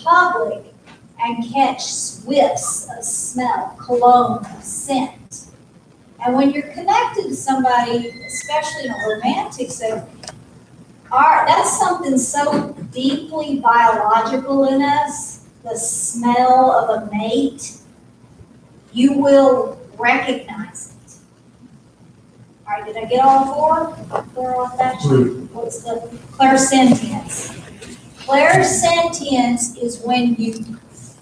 public and catch whiffs of smell, cologne, of scent. And when you're connected to somebody, especially in a romantic setting, that's something so deeply biological in us, the smell of a mate, you will recognize it. All right, did I get all four off that? What's the clairsentience? Clairsentience is when you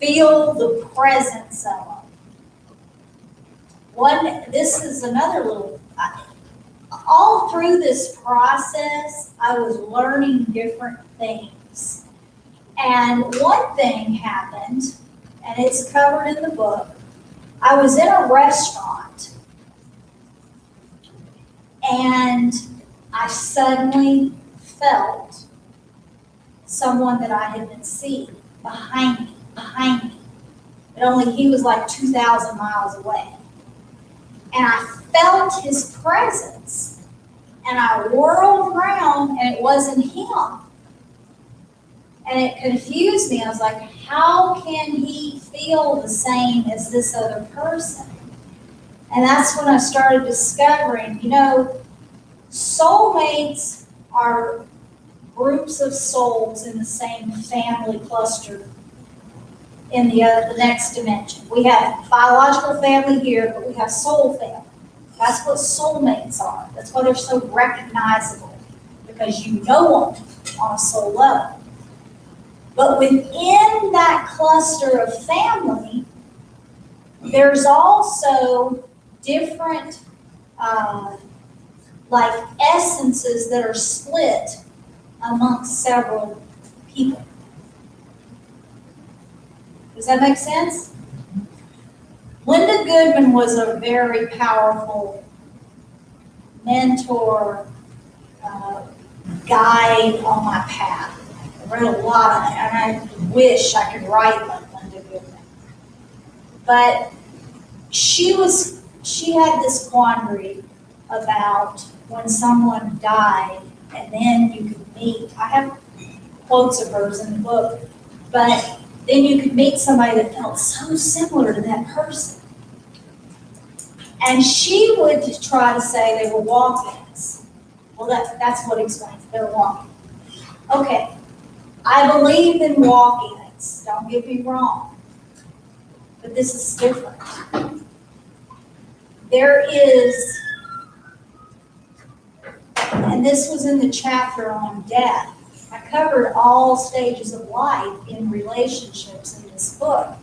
feel the presence of them. This is another little, all through this process, I was learning different things. And one thing happened, and it's covered in the book. I was in a restaurant, and I suddenly felt someone that I had been seeing behind me. But only he was like 2,000 miles away. And I felt his presence. And I whirled around, and it wasn't him. And it confused me. I was like, how can he feel the same as this other person? And that's when I started discovering, soulmates are groups of souls in the same family cluster in the next dimension. We have biological family here, but we have soul family. That's what soulmates are. That's why they're so recognizable, because you know them on a soul level. But within that cluster of family, there's also different essences that are split amongst several people. Does that make sense? Linda Goodman was a very powerful mentor, guide on my path. I read a lot of it, and I wish I could write like Linda Goodman. But she had this quandary about when someone died, and then you could meet. I have quotes of hers in the book, but then you could meet somebody that felt so similar to that person. And she would try to say they were walk-ins. Well, that's what explains it. They're walk-ins. Okay, I believe in walk-ins. Don't get me wrong. But this is different. There is, and this was in the chapter on death. I covered all stages of life in relationships in this book.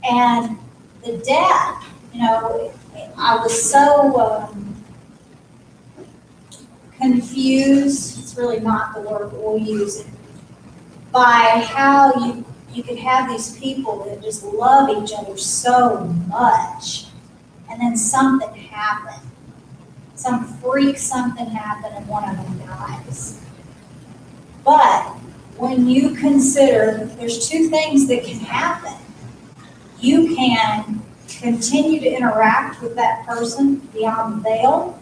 And the death, I was so confused, it's really not the word, but we'll use it, by how you could have these people that just love each other so much, and then something happened. Some freak something happened and one of them dies. But when you consider that there's two things that can happen, you can continue to interact with that person beyond the veil,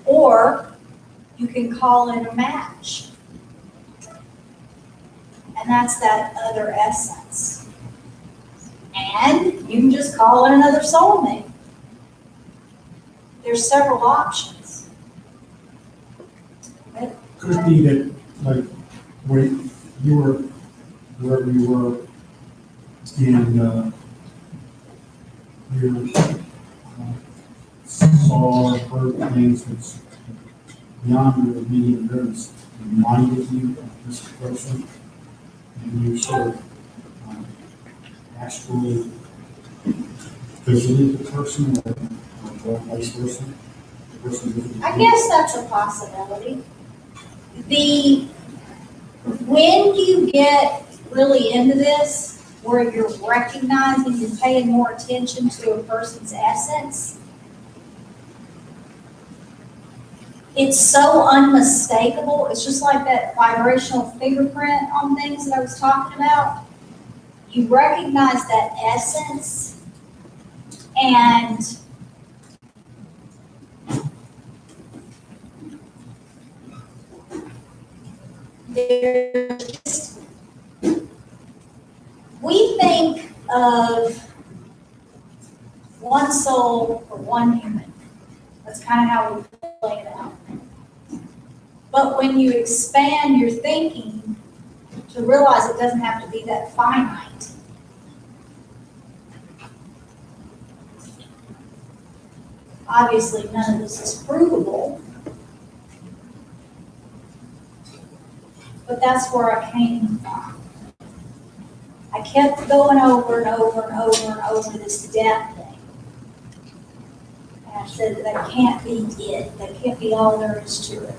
or you can call in a match. And that's that other essence. And you can just call in another soulmate. There's several options. Okay? Could be that, like, when you were, wherever you were, and you saw or heard things that's beyond your immediate awareness, reminded you of this person, and you sort of actually visited the person, or vice versa. I guess that's a possibility. When you get really into this, where you're recognizing, you're paying more attention to a person's essence, it's so unmistakable. It's just like that vibrational fingerprint on things that I was talking about. You recognize that essence, and there's just We think of one soul or one human. That's kind of how we play it out. But when you expand your thinking to realize it doesn't have to be that finite, obviously none of this is provable, but that's where I came from. I kept going over and over and over and over this death thing. And I said that can't be it. That can't be all there is to it.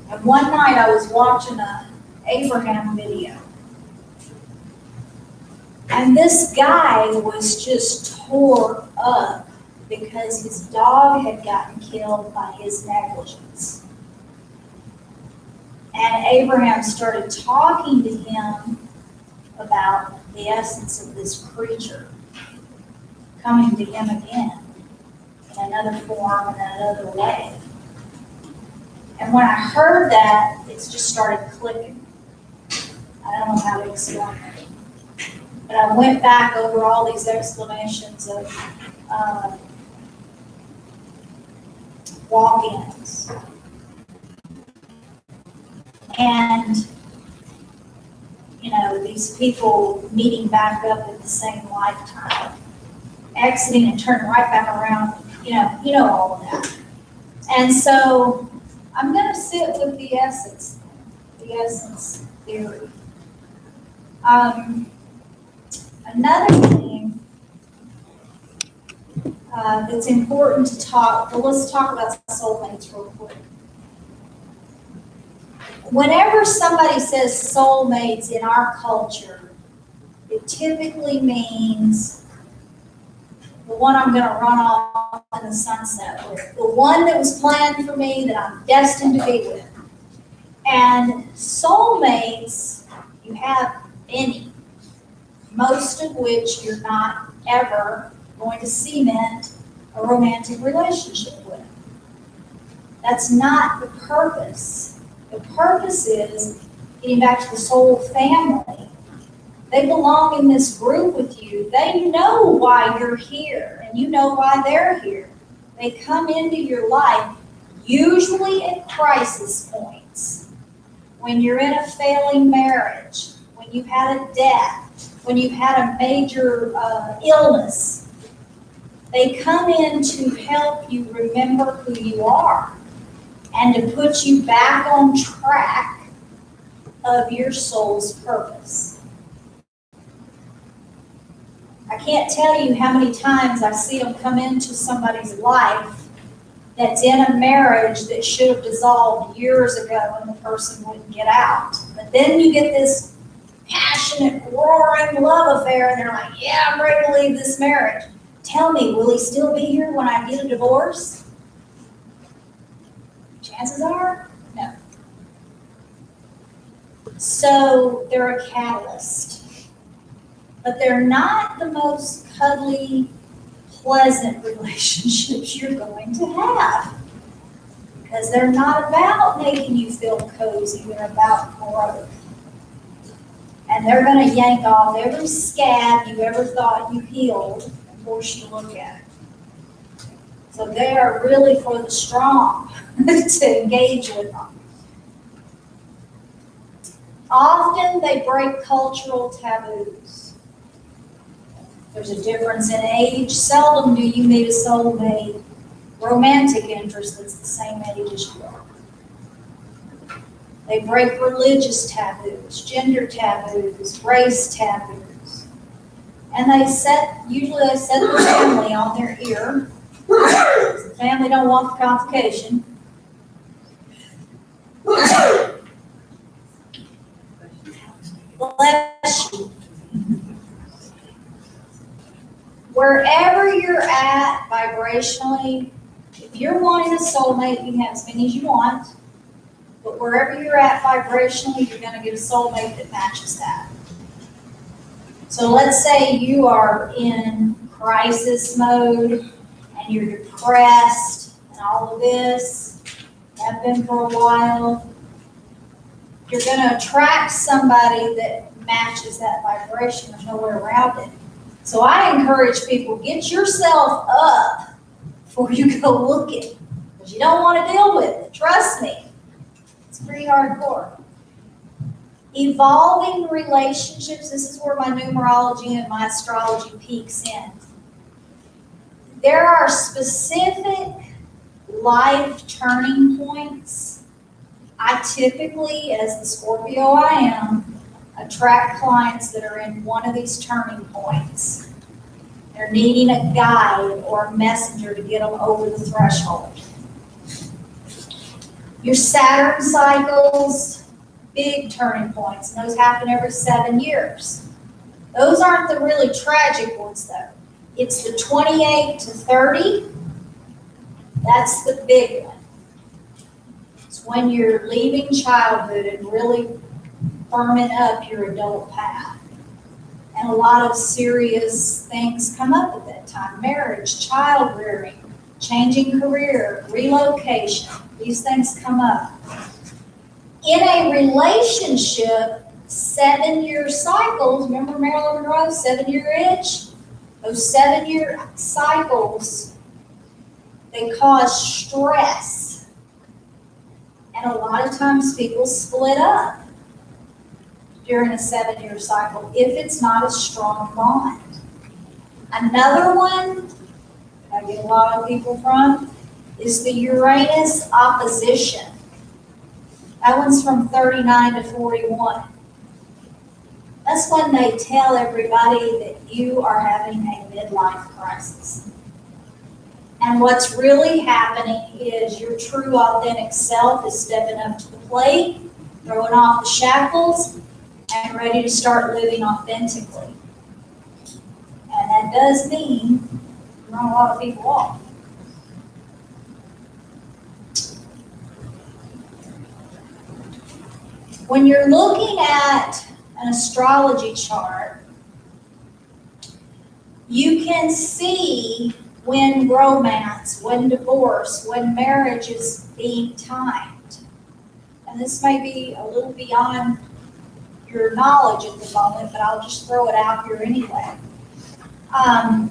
And one night I was watching a Abraham video. And this guy was just tore up because his dog had gotten killed by his negligence. And Abraham started talking to him about the essence of this creature coming to him again in another form, in another way. And when I heard that, it just started clicking. I don't know how to explain it. But I went back over all these explanations of walk-ins. And, you know, these people meeting back up in the same lifetime, exiting and turning right back around, you know all of that. And so I'm going to sit with the essence theory. Another thing that's important to talk, well, let's talk about soulmates real quick. Whenever somebody says soulmates in our culture, it typically means the one I'm going to run off in the sunset with, the one that was planned for me, that I'm destined to be with. And soulmates, you have many, most of which you're not ever going to cement a romantic relationship with. That's not the purpose. The purpose is getting back to the soul family. They belong in this group with you. They know why you're here, and you know why they're here. They come into your life, usually at crisis points, when you're in a failing marriage, when you've had a death, when you've had a major illness. They come in to help you remember who you are and to put you back on track of your soul's purpose. I can't tell you how many times I see them come into somebody's life that's in a marriage that should have dissolved years ago and the person wouldn't get out. But then you get this passionate, roaring love affair, and they're like, yeah, I'm ready to leave this marriage. Tell me, will he still be here when I get a divorce? Chances are, no. So they're a catalyst. But they're not the most cuddly, pleasant relationships you're going to have. Because they're not about making you feel cozy, they're about growth. And they're going to yank off every scab you ever thought you healed and force you to look at it. So they are really for the strong to engage with them. Often they break cultural taboos. There's a difference in age. Seldom do you meet a soulmate romantic interest that's the same age as you are. They break religious taboos, gender taboos, race taboos. And usually they set the family on their ear. The family don't want the complication. Bless you. Wherever you're at vibrationally, if you're wanting a soulmate, you can have as many as you want. But wherever you're at vibrationally, you're going to get a soulmate that matches that. So let's say you are in crisis mode and you're depressed and all of this, have been for a while. You're going to attract somebody that matches that vibration. There's no way around it. So I encourage people, get yourself up before you go looking, because you don't want to deal with it. Trust me. It's pretty hardcore. Evolving relationships, this is where my numerology and my astrology peaks in. There are specific life turning points. I typically, as the Scorpio I am, attract clients that are in one of these turning points. They're needing a guide or a messenger to get them over the threshold. Your Saturn cycles, big turning points, and those happen every 7 years. Those aren't the really tragic ones though. It's the 28 to 30, that's the big one. It's when you're leaving childhood and really firming up your adult path. And a lot of serious things come up at that time. Marriage, child rearing, changing career, relocation. These things come up. In a relationship, 7-year cycles, remember Marilyn Monroe, 7-year itch? Those 7-year cycles, they cause stress. And a lot of times people split up during a 7-year cycle if it's not a strong bond. Another one that I get a lot of people from is the Uranus opposition. That one's from 39 to 41. That's when they tell everybody that you are having a midlife crisis. And what's really happening is your true authentic self is stepping up to the plate, throwing off the shackles, and ready to start living authentically. And that does mean run a lot of people off. When you're looking at an astrology chart, you can see when romance, when divorce, when marriage is being timed. And this may be a little beyond your knowledge at the moment, but I'll just throw it out here anyway.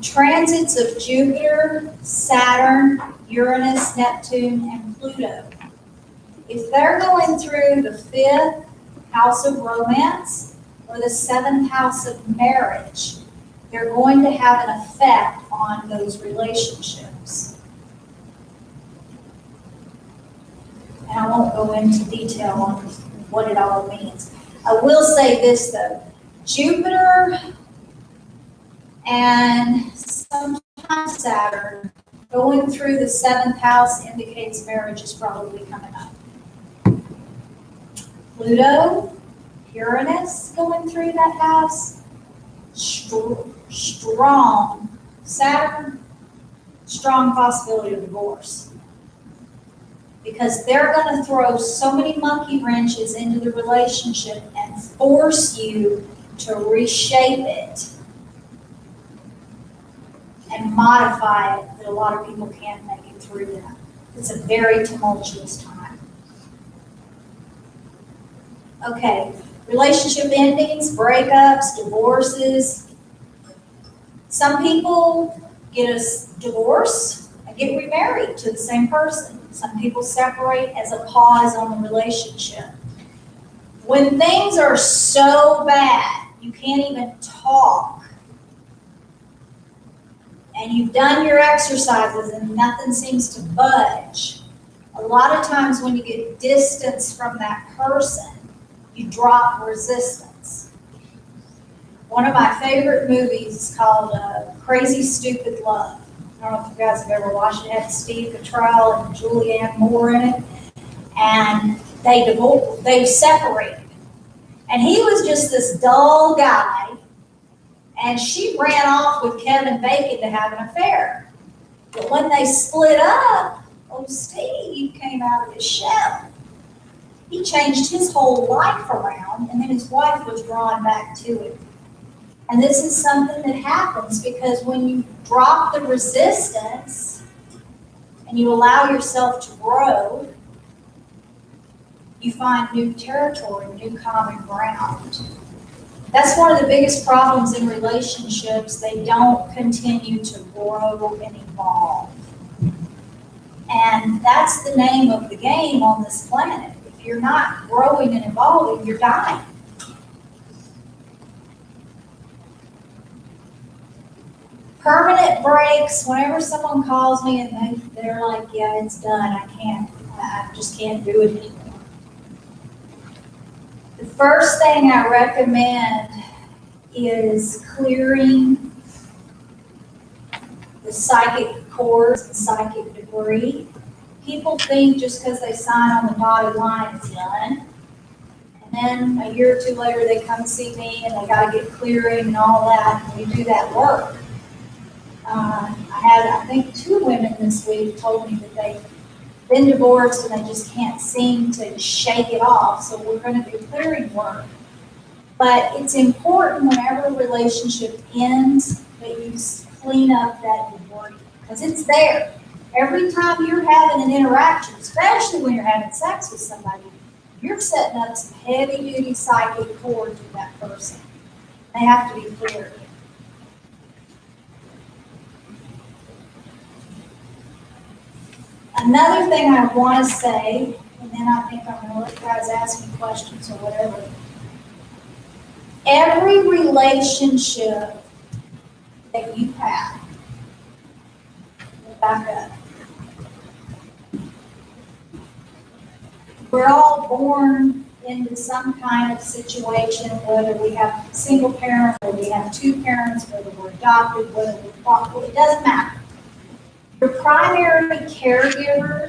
Transits of Jupiter, Saturn, Uranus, Neptune, and Pluto. If they're going through the 5th house of romance or the 7th house of marriage, they're going to have an effect on those relationships. And I won't go into detail on what it all means. I will say this though, Jupiter and sometimes Saturn going through the 7th house indicates marriage is probably coming up. Pluto, Uranus going through that house, strong. Saturn, strong possibility of divorce. Because they're going to throw so many monkey wrenches into the relationship and force you to reshape it and modify it, that a lot of people can't make it through that. It's a very tumultuous time. Okay, relationship endings, breakups, divorces. Some people get a divorce and get remarried to the same person. Some people separate as a pause on the relationship. When things are so bad, you can't even talk, and you've done your exercises and nothing seems to budge, a lot of times when you get distance from that person, you drop resistance. One of my favorite movies is called Crazy Stupid Love. I don't know if you guys have ever watched it. It had Steve Carell and Julianne Moore in it. And they separated. And he was just this dull guy. And she ran off with Kevin Bacon to have an affair. But when they split up, Steve came out of his shell. He changed his whole life around, and then his wife was drawn back to him. And this is something that happens because when you drop the resistance and you allow yourself to grow, you find new territory, new common ground. That's one of the biggest problems in relationships. They don't continue to grow and evolve. And that's the name of the game on this planet. If you're not growing and evolving, you're dying. Permanent breaks, whenever someone calls me and they're like, yeah, it's done, I just can't do it anymore. The first thing I recommend is clearing the psychic cords and psychic debris. People think just because they sign on the dotted line it's done. And then a year or two later they come see me and they got to get clearing and all that, and we do that work. I had, I think, 2 women this week told me that they've been divorced and they just can't seem to shake it off, so we're going to do clearing work. But it's important whenever a relationship ends that you clean up that debris, because it's there. Every time you're having an interaction, especially when you're having sex with somebody, you're setting up some heavy-duty psychic cords with that person. They have to be cleared. Another thing I want to say, and then I think I'm going to let you guys ask me questions or whatever. Every relationship that you have, back up. We're all born into some kind of situation, whether we have single parents, or we have 2 parents, whether we're adopted, whether we're, it doesn't matter. Your primary caregivers